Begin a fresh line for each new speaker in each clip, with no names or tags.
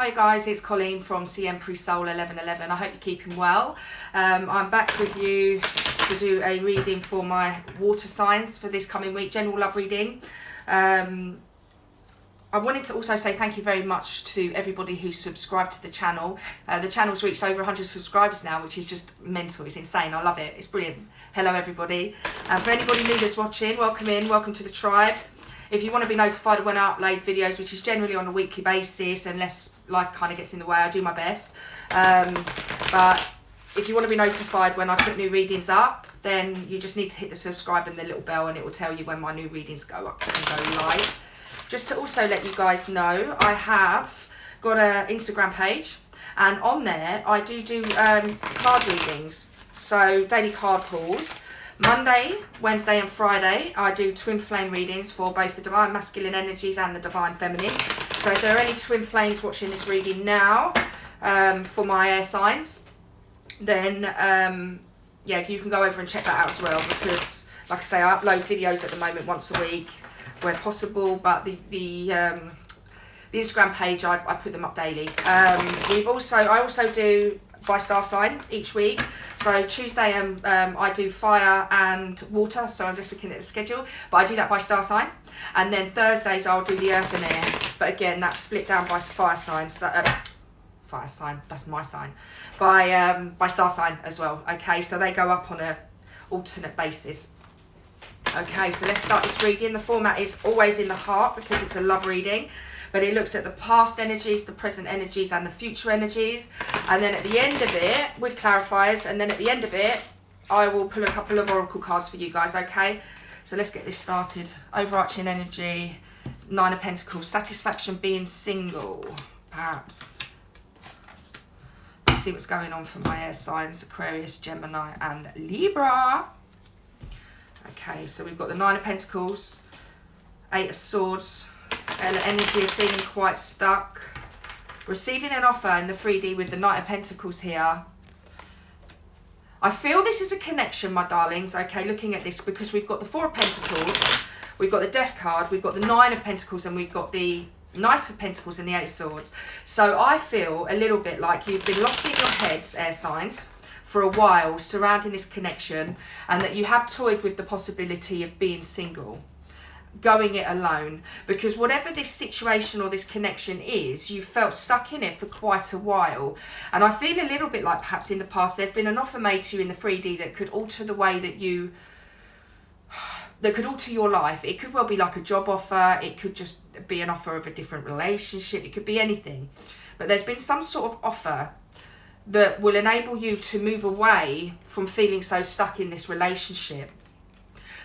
Hi guys, it's Colleen from CM Pre-Soul 1111. I hope you're keeping well. I'm back with you to do a reading for my water signs for this coming week, general love reading. I wanted to also say thank you very much to everybody who's subscribed to the channel. The channel's reached over 100 subscribers now, which is just mental. It's insane. I love it. It's brilliant. Hello everybody. For anybody new that's watching, welcome in. Welcome to the tribe. If you want to be notified when I upload videos, which is generally on a weekly basis, unless life kind of gets in the way, I do my best. But if you want to be notified when I put new readings up, then you just need to hit the subscribe and the little bell, and it will tell you when my new readings go up and go live. Just to also let you guys know, I have got an Instagram page, and on there I do card readings, so daily card pulls. Monday, Wednesday and Friday, I do twin flame readings for both the divine masculine energies and the divine feminine. So if there are any twin flames watching this reading now for my air signs, then yeah, you can go over and check that out as well, because like I say, I upload videos at the moment once a week where possible, but the Instagram page, I put them up daily. I also do by star sign each week. So Tuesday I do fire and water, so I'm just looking at the schedule, but I do that by star sign. And then Thursdays I'll do the earth and air, but again that's split down by fire signs. So, fire sign, that's my sign, by star sign as well. Okay, so they go up on a alternate basis. Okay, so let's start this reading. The format is always in the heart because it's a love reading, but it looks at the past energies, the present energies, and the future energies. And then at the end of it, with clarifiers, and then at the end of it, I will pull a couple of oracle cards for you guys, okay? So let's get this started. Overarching energy, Nine of Pentacles, satisfaction being single, perhaps. Let's see what's going on for my air signs, Aquarius, Gemini, and Libra. Okay, so we've got the Nine of Pentacles, Eight of Swords, energy of feeling quite stuck, receiving an offer in the 3D with the Knight of Pentacles here. I feel this is a connection, my darlings, okay, looking at this, because we've got the Four of Pentacles, we've got the Death card, we've got the Nine of Pentacles, and we've got the Knight of Pentacles and the Eight of Swords. So I feel a little bit like you've been lost in your heads, air signs, for a while surrounding this connection, and that you have toyed with the possibility of being single, going it alone, because whatever this situation or this connection is, you felt stuck in it for quite a while. And I feel a little bit like perhaps in the past there's been an offer made to you in the 3D that could alter the way that could alter your life. It could well be like a job offer, it could just be an offer of a different relationship, it could be anything, but there's been some sort of offer that will enable you to move away from feeling so stuck in this relationship.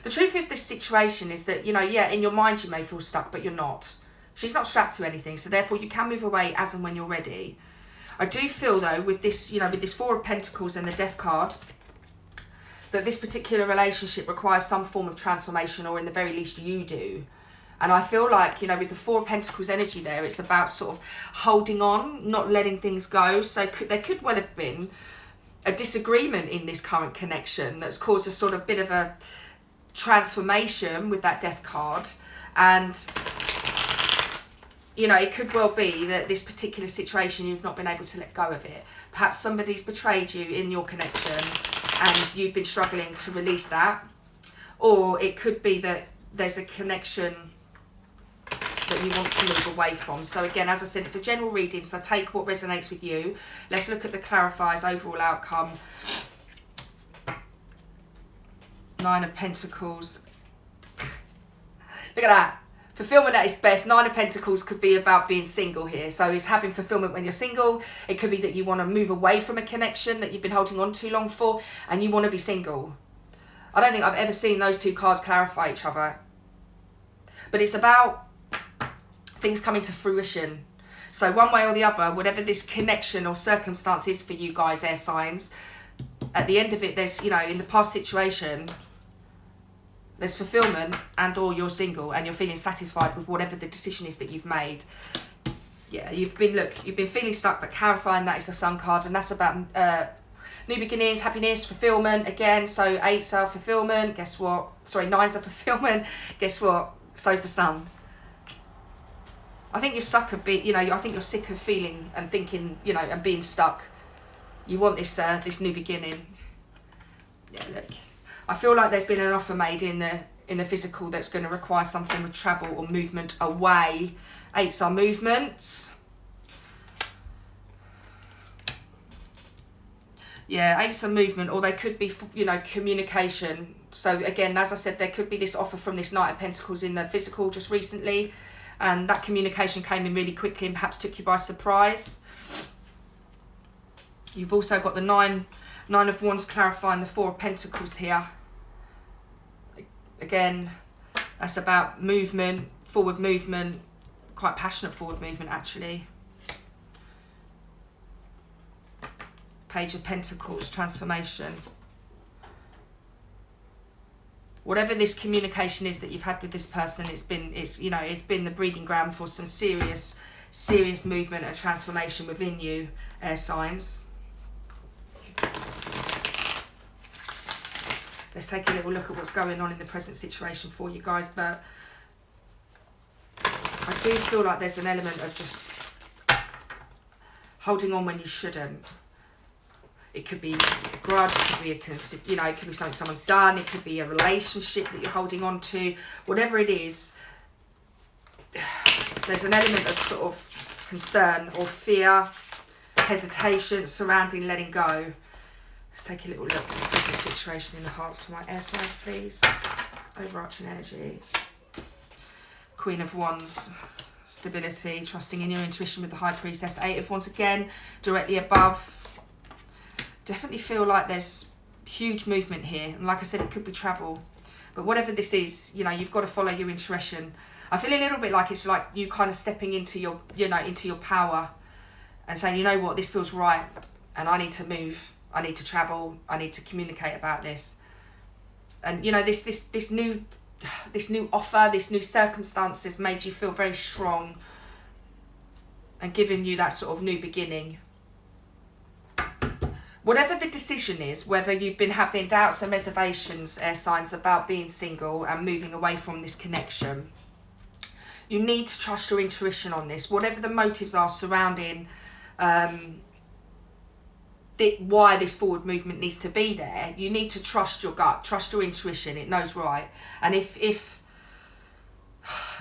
The truth of this situation is that, you know, yeah, in your mind you may feel stuck, but you're not. She's not strapped to anything, so therefore you can move away as and when you're ready. I do feel though, with this, you know, with this Four of Pentacles and the Death card, that this particular relationship requires some form of transformation, or in the very least you do. And I feel like, you know, with the Four of Pentacles energy there, it's about sort of holding on, not letting things go. So there could well have been a disagreement in this current connection that's caused a sort of bit of a transformation with that Death card. And, you know, it could well be that this particular situation, you've not been able to let go of it. Perhaps somebody's betrayed you in your connection and you've been struggling to release that. Or it could be that there's a connection that you want to move away from. So again, as I said, it's a general reading, so take what resonates with you. Let's look at the clarifiers, overall outcome. Nine of Pentacles. Look at that. Fulfillment at its best. Nine of Pentacles could be about being single here. So it's having fulfillment when you're single. It could be that you want to move away from a connection that you've been holding on too long for, and you want to be single. I don't think I've ever seen those two cards clarify each other. But it's about things coming to fruition. So one way or the other, whatever this connection or circumstance is for you guys, air signs, at the end of it, there's, you know, in the past situation, there's fulfillment, and or you're single and you're feeling satisfied with whatever the decision is that you've made. Yeah, you've been feeling stuck, but clarifying that is the Sun card, and that's about new beginnings, happiness, fulfillment again. So 8's are fulfillment, guess what? Sorry, 9's are fulfillment, guess what? So's the Sun. I think you're stuck a bit, you know, I think you're sick of feeling and thinking, you know, and being stuck. You want this this new beginning. Yeah, look. I feel like there's been an offer made in the physical that's going to require some form of travel or movement away. Eights are movements. Yeah, eights are movement, or they could be, you know, communication. So again, as I said, there could be this offer from this Knight of Pentacles in the physical just recently, and that communication came in really quickly and perhaps took you by surprise. You've also got the Nine of Wands clarifying the Four of Pentacles here. Again, that's about movement, forward movement, quite passionate forward movement actually. Page of Pentacles, transformation. Whatever this communication is that you've had with this person, it's been the breeding ground for some serious movement and transformation within you, air signs. Let's take a little look at what's going on in the present situation for you guys, but I do feel like there's an element of just holding on when you shouldn't. It could be a grudge, it could be it could be something someone's done, it could be a relationship that you're holding on to. Whatever it is, there's an element of sort of concern or fear, hesitation surrounding letting go. Let's take a little look at the business situation in the hearts for my air signs, please. Overarching energy. Queen of Wands, stability, trusting in your intuition with the High Priestess. Eight of Wands again, directly above. Definitely feel like there's huge movement here, and like I said, it could be travel, but whatever this is, you know, you've got to follow your intuition. I feel a little bit like it's like you kind of stepping into your, you know, into your power and saying, you know what, this feels right and I need to move, I need to travel, I need to communicate about this. And you know, this new offer, this new circumstance has made you feel very strong and given you that sort of new beginning. Whatever the decision is, whether you've been having doubts and reservations, air signs, about being single and moving away from this connection, you need to trust your intuition on this. Whatever the motives are surrounding why this forward movement needs to be there, you need to trust your gut, trust your intuition. It knows right. And if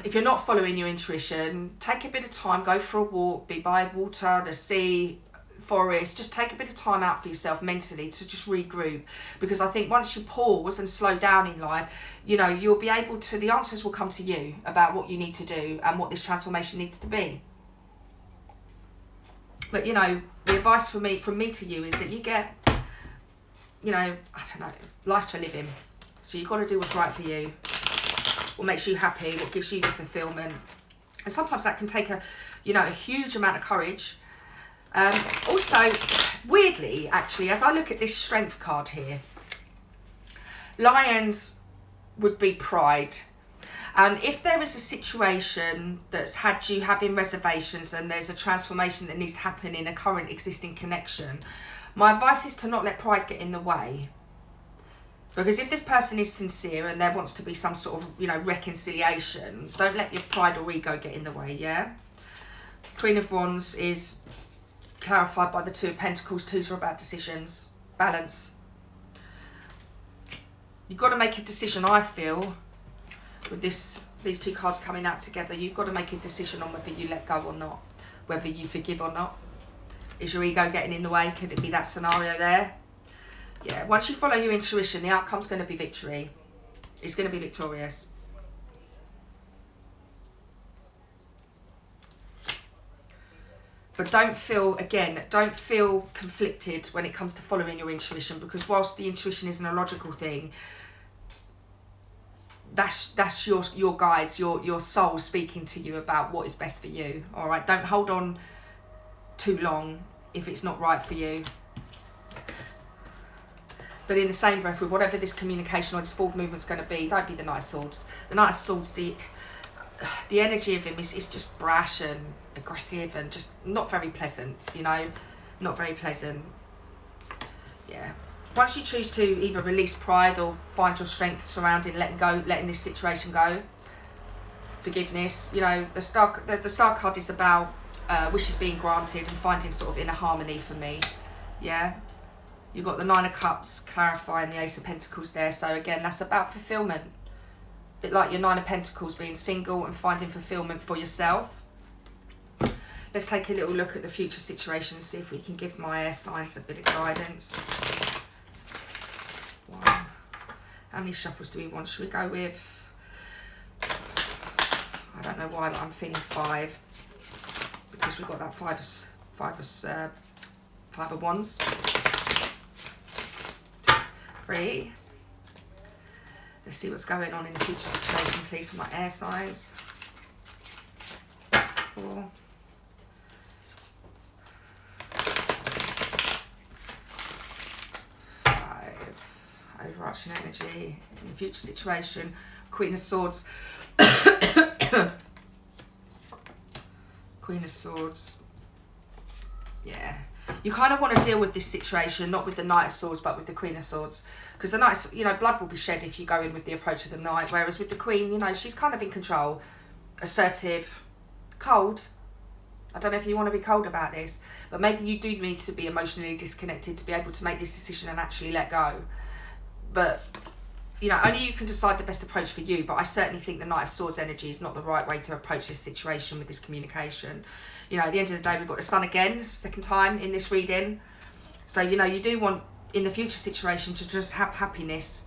you're not following your intuition, take a bit of time, go for a walk, be by water, the sea, forest, just take a bit of time out for yourself mentally to just regroup, because I think once you pause and slow down in life, you know, you'll be able to, the answers will come to you about what you need to do and what this transformation needs to be. But you know, the advice from me to you is that you get, you know, I don't know, life's for living, so you've got to do what's right for you, what makes you happy, what gives you the fulfillment. And sometimes that can take a huge amount of courage. Also, weirdly, actually, as I look at this strength card here, Lions would be pride. And if there is a situation that's had you having reservations and there's a transformation that needs to happen in a current existing connection, my advice is to not let pride get in the way. Because if this person is sincere and there wants to be some sort of, you know, reconciliation, don't let your pride or ego get in the way, yeah? Queen of Wands is clarified by the Two of Pentacles. Twos are about decisions, balance. You've got to make a decision, I feel, with these two cards coming out together. You've got to make a decision on whether you let go or not, whether you forgive or not. Is your ego getting in the way? Could it be that scenario there? Yeah, once you follow your intuition, the outcome's going to be victory. It's going to be victorious. But don't feel conflicted when it comes to following your intuition, because whilst the intuition isn't a logical thing, that's your guides, your soul speaking to you about what is best for you. All right, don't hold on too long if it's not right for you. But in the same breath, with whatever this communication or this forward movement's going to be, don't be the Knight of Swords. The Knight of Swords, the energy of him is just brash and aggressive and just not very pleasant, you know, not very pleasant. Yeah. Once you choose to either release pride or find your strength surrounding letting this situation go, forgiveness. You know, the star card is about wishes being granted and finding sort of inner harmony for me. Yeah. You've got the Nine of Cups clarifying the Ace of Pentacles there. So again, that's about fulfillment. A bit like your Nine of Pentacles, being single and finding fulfillment for yourself. Let's take a little look at the future situation and see if we can give my air signs a bit of guidance. One. How many shuffles do we want? Should we go with... I don't know why, but I'm feeling 5. Because we've got that five of wands. 3. Let's see what's going on in the future situation, please, for my air signs. 4. 5. Overarching energy in the future situation. Queen of Swords. Queen of Swords. Yeah. You kind of want to deal with this situation, not with the Knight of Swords, but with the Queen of Swords. Because the Knight, you know, blood will be shed if you go in with the approach of the Knight. Whereas with the Queen, you know, she's kind of in control, assertive, cold. I don't know if you want to be cold about this, but maybe you do need to be emotionally disconnected to be able to make this decision and actually let go. But, you know, only you can decide the best approach for you. But I certainly think the Knight of Swords energy is not the right way to approach this situation with this communication. You know, at the end of the day, we've got the Sun again, second time in this reading. So, you know, you do want, in the future situation, to just have happiness.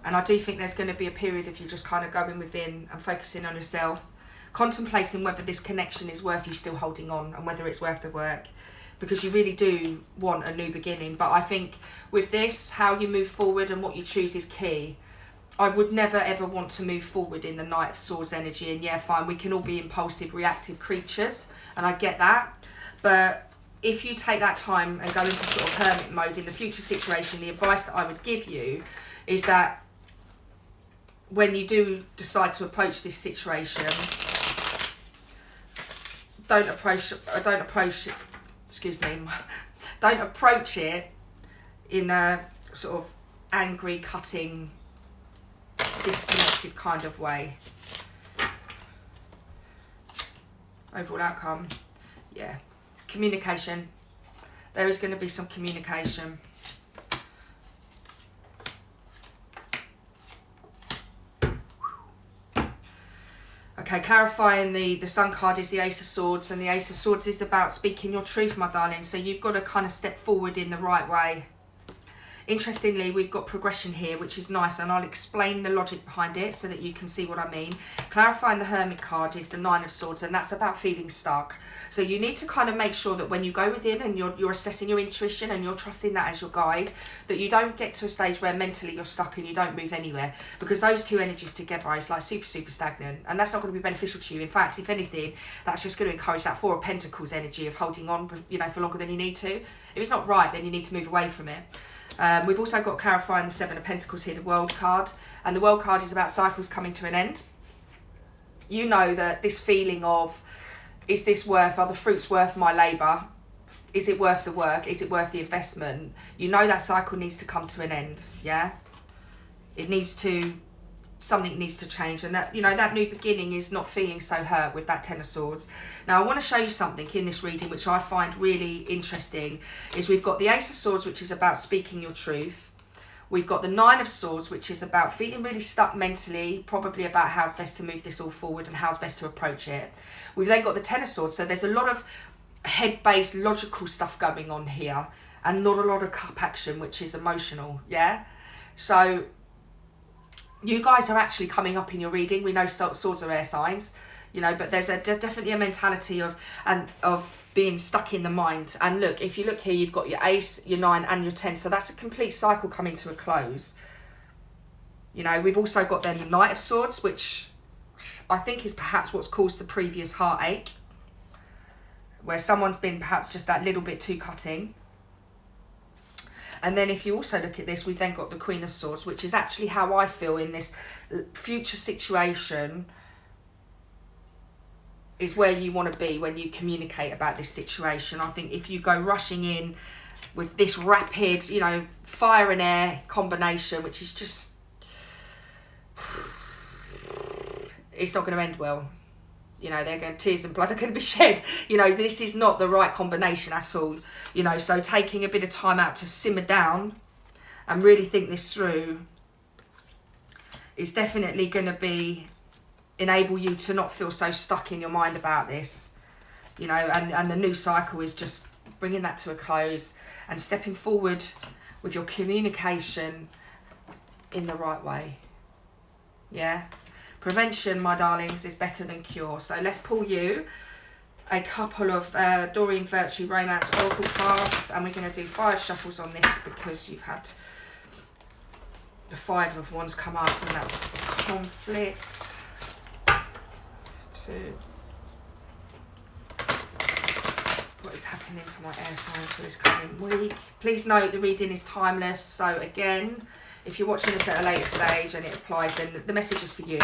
And I do think there's going to be a period of you just kind of going within and focusing on yourself, contemplating whether this connection is worth you still holding on and whether it's worth the work. Because you really do want a new beginning. But I think with this, how you move forward and what you choose is key. I would never ever want to move forward in the Knight of Swords energy. And yeah, fine, we can all be impulsive, reactive creatures, and I get that. But if you take that time and go into sort of hermit mode in the future situation, the advice that I would give you is that when you do decide to approach this situation, don't approach it in a sort of angry, cutting, disconnected kind of way. Overall outcome, yeah, communication. There is going to be some communication. Okay, clarifying the Sun card is the Ace of Swords, and the Ace of Swords is about speaking your truth, my darling. So you've got to kind of step forward in the right way. Interestingly, we've got progression here, which is nice, and I'll explain the logic behind it so that you can see what I mean. Clarifying the Hermit card is the Nine of Swords, and that's about feeling stuck. So you need to kind of make sure that when you go within and you're assessing your intuition and you're trusting that as your guide, that you don't get to a stage where mentally you're stuck and you don't move anywhere, because those two energies together is like super stagnant, and that's not going to be beneficial to you. In fact, if anything, that's just going to encourage that Four of Pentacles energy of holding on, you know, for longer than you need to. If it's not right, then you need to move away from it. We've also got clarifying the Seven of Pentacles here, the World card. And the World card is about cycles coming to an end. You know that this feeling of, is this worth, are the fruits worth my labour? Is it worth the work? Is it worth the investment? You know that cycle needs to come to an end, yeah? It needs to, something needs to change. And that, you know, that new beginning is not feeling so hurt with that Ten of Swords. Now, I want to show you something in this reading which I find really interesting. Is we've got the Ace of Swords, which is about speaking your truth. We've got the Nine of Swords, which is about feeling really stuck mentally, probably about how's best to move this all forward and how's best to approach it. We've then got the Ten of Swords, so there's a lot of head-based logical stuff going on here and not a lot of cup action, which is emotional, yeah? So you guys are actually coming up in your reading. We know swords are air signs, you know, but there's definitely a mentality of being stuck in the mind. And look, if you look here, you've got your Ace, your 9 and your 10. So that's a complete cycle coming to a close. You know, we've also got then the Knight of Swords, which I think is perhaps what's caused the previous heartache, where someone's been perhaps just that little bit too cutting. And then if you also look at this, we've then got the Queen of Swords, which is actually how I feel in this future situation is where you want to be when you communicate about this situation. I think if you go rushing in with this rapid, you know, fire and air combination, which is just, it's not going to end well. You know, tears and blood are going to be shed. You know, this is not the right combination at all. You know, so taking a bit of time out to simmer down and really think this through is definitely going to enable you to not feel so stuck in your mind about this. You know, and the new cycle is just bringing that to a close and stepping forward with your communication in the right way. Yeah. Prevention, my darlings, is better than cure. So let's pull you a couple of Doreen Virtue Romance Oracle cards, and we're going to do 5 shuffles on this because you've had the 5 of Wands come up, and that's conflict. 2. What is happening for my air signs for this coming week? Please note the reading is timeless. So again, if you're watching this at a later stage and it applies, then the message is for you,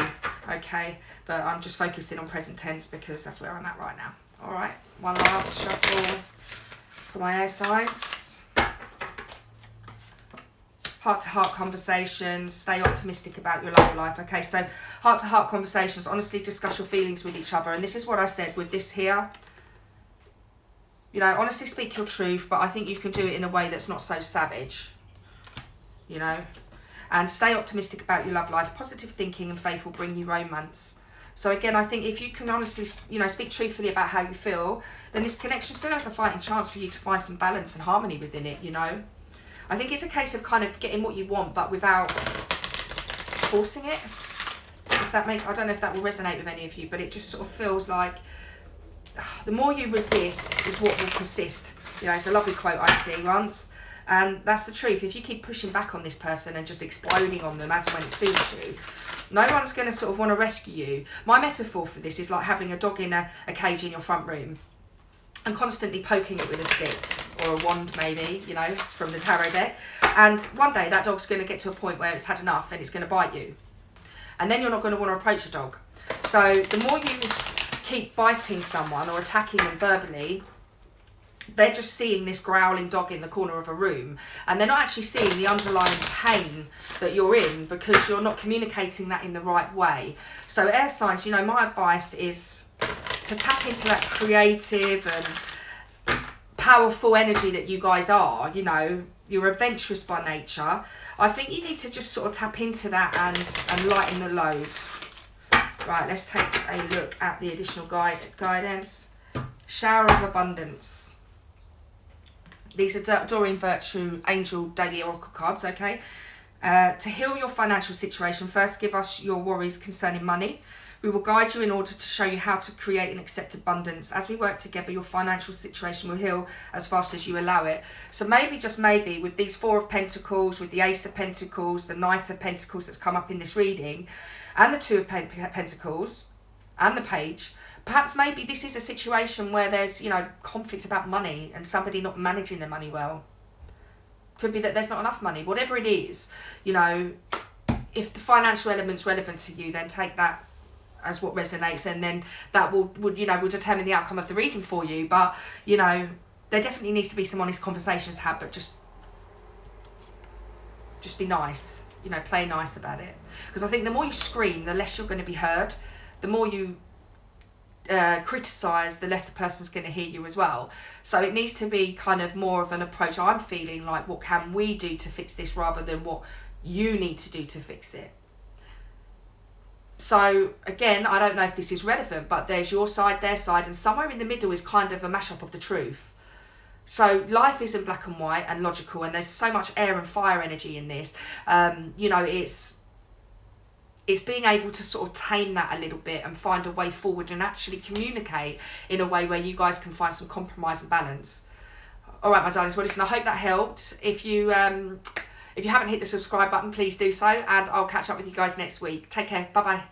okay? But I'm just focusing on present tense because that's where I'm at right now. All right, one last shuffle for my air signs. Heart-to-heart conversations. Stay optimistic about your love life. Okay, so heart-to-heart conversations. Honestly discuss your feelings with each other. And this is what I said with this here. You know, honestly speak your truth, but I think you can do it in a way that's not so savage. You know, and stay optimistic about your love life. Positive thinking and faith will bring you romance. So again, I think if you can honestly, you know, speak truthfully about how you feel, then this connection still has a fighting chance for you to find some balance and harmony within it, you know. I think it's a case of kind of getting what you want, but without forcing it. If that makes, I don't know if that will resonate with any of you, but it just sort of feels like the more you resist is what will persist. You know, it's a lovely quote I see once. And that's the truth. If you keep pushing back on this person and just exploding on them as and when it suits you, no one's going to sort of want to rescue you. My metaphor for this is like having a dog in a cage in your front room and constantly poking it with a stick or a wand maybe, you know, from the tarot deck. And one day that dog's going to get to a point where it's had enough and it's going to bite you. And then you're not going to want to approach a dog. So the more you keep biting someone or attacking them verbally, they're just seeing this growling dog in the corner of a room, and they're not actually seeing the underlying pain that you're in because you're not communicating that in the right way. So air signs, you know, my advice is to tap into that creative and powerful energy that you guys are. You know, you're adventurous by nature. I think you need to just sort of tap into that and lighten the load. Right, let's take a look at the additional guidance. Shower of abundance. These are Doreen Virtue Angel Daily Oracle cards, okay? To heal your financial situation, first give us your worries concerning money. We will guide you in order to show you how to create and accept abundance. As we work together, your financial situation will heal as fast as you allow it. So maybe, just maybe, with these 4 of Pentacles, with the Ace of Pentacles, the Knight of Pentacles that's come up in this reading, and the 2 of Pentacles, and the Page, perhaps maybe this is a situation where there's, you know, conflict about money and somebody not managing their money well. Could be that there's not enough money. Whatever it is, you know, if the financial element's relevant to you, then take that as what resonates, and then that will determine the outcome of the reading for you. But, you know, there definitely needs to be some honest conversations had, but just be nice. You know, play nice about it. Because I think the more you scream, the less you're going to be heard. The more you criticize, the less the person's going to hear you as well. So it needs to be kind of more of an approach. I'm feeling like, what can we do to fix this, rather than what you need to do to fix it. So again, I don't know if this is relevant, but there's your side, their side, and somewhere in the middle is kind of a mashup of the truth. So life isn't black and white and logical, and there's so much air and fire energy in this. You know, it's being able to sort of tame that a little bit and find a way forward and actually communicate in a way where you guys can find some compromise and balance. All right, my darlings, well, listen, I hope that helped. If you haven't hit the subscribe button, please do so, and I'll catch up with you guys next week. Take care. Bye-bye.